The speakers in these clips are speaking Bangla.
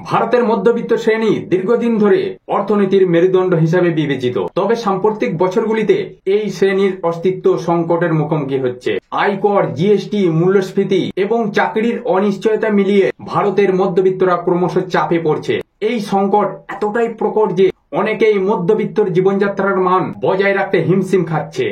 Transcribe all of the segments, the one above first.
ভারতের মধ্যবিত্ত শ্রেণী দীর্ঘদিন ধরে অর্থনীতির মেরুদণ্ড হিসাবে বিবেচিত। তবে সাম্প্রতিক বছরগুলিতে এই শ্রেণীর অস্তিত্ব সংকটের মুখোমুখি হচ্ছে। আয়কর, জিএসটি, মূল্যস্ফীতি এবং চাকরির অনিশ্চয়তা মিলিয়ে ভারতের মধ্যবিত্তরা ক্রমশ চাপে পড়ছে। এই সংকট এতটাই প্রকট যে অনেকেই মধ্যবিত্তর জীবনযাত্রার মান বজায় রাখতে হিমশিম খাচ্ছে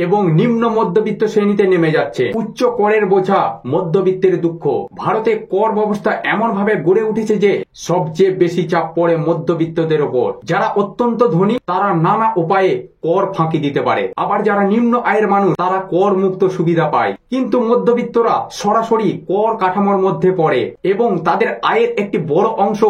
এবং নিম্ন মধ্যবিত্ত শ্রেণীতে নেমে যাচ্ছে। উচ্চ করের বোঝা মধ্যবিত্তের দুঃখ। ভারতে কর ব্যবস্থা এমন ভাবে গড়ে উঠেছে যে সবচেয়ে বেশি চাপ পড়ে মধ্যবিত্তদের ওপর। যারা অত্যন্ত ধনী তারা নানা উপায়ে কর ফাঁকি দিতে পারে, আবার যারা নিম্ন আয়ের মানুষ তারা কর মুক্ত সুবিধা পায়। কিন্তু মধ্যবিত্তরা সরাসরি কর কাঠামোর মধ্যে পড়ে এবং তাদের আয়ের একটি বড় অংশ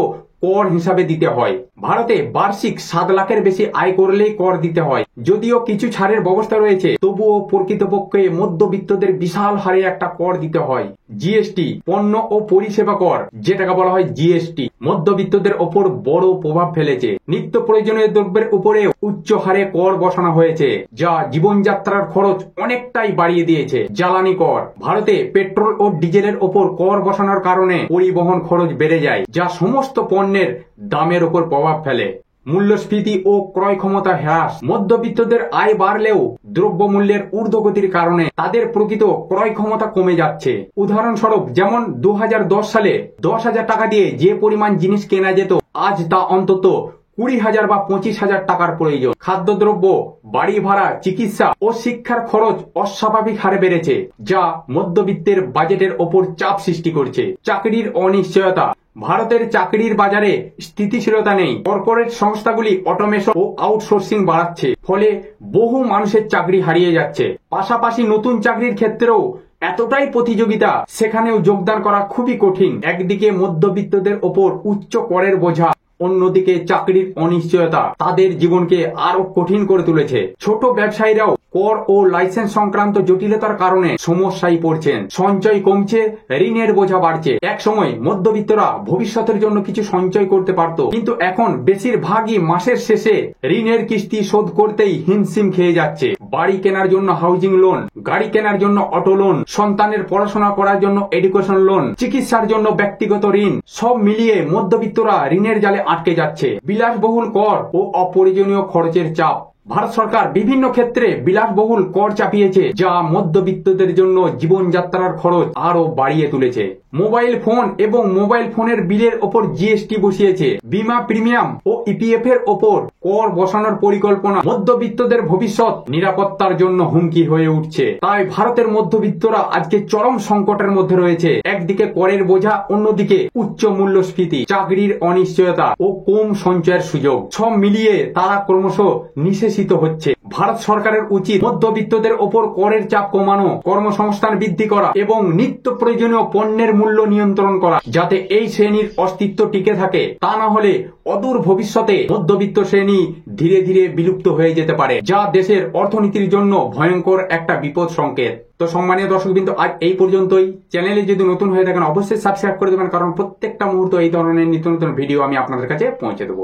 কর হিসাবে দিতে হয়। ভারতে বার্ষিক 7 লাখের বেশি আয় করলেই কর দিতে হয়। যদিও কিছু ছাড়ের ব্যবস্থা রয়েছে, তবুও প্রকৃতপক্ষে মধ্যবিত্তদের বিশাল হারে একটা কর দিতে হয়। জিএসটি, পণ্য ও পরিষেবা কর, যেটাকে বলা হয় জিএসটি, মধ্যবিত্তদের ওপর বড় প্রভাব ফেলেছে। নিত্য প্রয়োজনীয় দ্রব্যের উপরে উচ্চ হারে কর বসানো হয়েছে, যা জীবনযাত্রার খরচ অনেকটাই বাড়িয়ে দিয়েছে। জ্বালানি কর, ভারতে পেট্রোল ও ডিজেলের ওপর কর বসানোর কারণে পরিবহন খরচ বেড়ে যায়, যা সমস্ত পণ্যের দামের ওপর প্রভাব ফেলে। মূল্যস্ফীতি ও ক্রয় ক্ষমতা হ্রাস, মধ্যবিত্তদের আয় বাড়লেও দ্রব্যমূল্যের ঊর্ধ্বগতির কারণে তাদের প্রকৃত ক্রয় ক্ষমতা কমে যাচ্ছে। উদাহরণস্বরূপ, যেমন 2010 সালে 10,000 টাকা দিয়ে যে পরিমাণ জিনিস কেনা যেত, আজ তা অন্তত 20,000 বা 25,000 টাকার প্রয়োজন। খাদ্যদ্রব্য, বাড়ি ভাড়া, চিকিৎসা ও শিক্ষার খরচ অস্বাভাবিক হারে বেড়েছে, যা মধ্যবিত্তের বাজেটের ওপর চাপ সৃষ্টি করছে। চাকরির অনিশ্চয়তা, ভারতের চাকরির বাজারে স্থিতিশীলতা নেই। কর্পোরেট সংস্থাগুলি অটোমেশন ও আউটসোর্সিং বাড়াচ্ছে, ফলে বহু মানুষের চাকরি হারিয়ে যাচ্ছে। পাশাপাশি নতুন চাকরির ক্ষেত্রেও এতটাই প্রতিযোগিতা, সেখানেও যোগদান করা খুবই কঠিন। একদিকে মধ্যবিত্তদের ওপর উচ্চ করের বোঝা, অন্যদিকে চাকরির অনিশ্চয়তা তাদের জীবনকে আরো কঠিন করে তুলেছে। ছোট ব্যবসায়ীরাও কর ও লাইসেন্স সংক্রান্ত জটিলতার কারণে সমস্যায় পড়ছেন। সঞ্চয় কমছে, ঋণের বোঝা বাড়ছে। এক সময় মধ্যবিত্তরা ভবিষ্যতের জন্য কিছু সঞ্চয় করতে পারত, কিন্তু এখন বেশিরভাগই মাসের শেষে ঋণের কিস্তি শোধ করতেই হিমশিম খেয়ে যাচ্ছে। বাড়ি কেনার জন্য হাউজিং লোন, গাড়ি কেনার জন্য অটো লোন, সন্তানের পড়াশোনা করার জন্য এডুকেশন লোন, চিকিৎসার জন্য ব্যক্তিগত ঋণ, সব মিলিয়ে মধ্যবিত্তরা ঋণের জালে আটকে যাচ্ছে। বিলাসবহুল কর ও অপ্রয়োজনীয় খরচের চাপ, ভারত সরকার বিভিন্ন ক্ষেত্রে বিলাসবহুল কর চাপিয়েছে, যা মধ্যবিত্তদের জন্য জীবনযাত্রার খরচ আরো বাড়িয়ে তুলেছে। মোবাইল ফোন এবং মোবাইল ফোনের বিলের ওপর জিএসটি বসিয়েছে। বীমা প্রিমিয়াম ও ইপিএফ এর ওপর কর বসানোর পরিকল্পনা মধ্যবিত্তদের ভবিষ্যৎ নিরাপত্তার জন্য হুমকি হয়ে উঠছে। তাই ভারতের মধ্যবিত্তরা আজকে চরম সংকটের মধ্যে রয়েছে। একদিকে করের বোঝা, অন্যদিকে উচ্চ মূল্যস্ফীতি, চাকরির অনিশ্চয়তা ও কম সঞ্চয়ের সুযোগ, সব মিলিয়ে তারা ক্রমশ নিঃশেষিত হচ্ছে। ভারত সরকারের উচিত মধ্যবিত্তদের ওপর করের চাপ কমানো, কর্মসংস্থান বৃদ্ধি করা এবং নিত্য প্রয়োজনীয় পণ্যের মূল্য নিয়ন্ত্রণ করা, যাতে এই শ্রেণীর অস্তিত্ব টিকে থাকে। তা না হলে অদূর ভবিষ্যতে মধ্যবিত্ত শ্রেণী ধীরে ধীরে বিলুপ্ত হয়ে যেতে পারে, যা দেশের অর্থনীতির জন্য ভয়ঙ্কর একটা বিপদ সংকেত। তো সম্মানীয় দর্শকবৃন্দ, আজ এই পর্যন্তই। চ্যানেলে যদি নতুন হয়ে থাকেন অবশ্যই সাবস্ক্রাইব করে দেবেন, কারণ প্রত্যেকটা মুহূর্ত এই ধরনের নিত্য নতুন ভিডিও আমি আপনাদের কাছে পৌঁছে দেবো।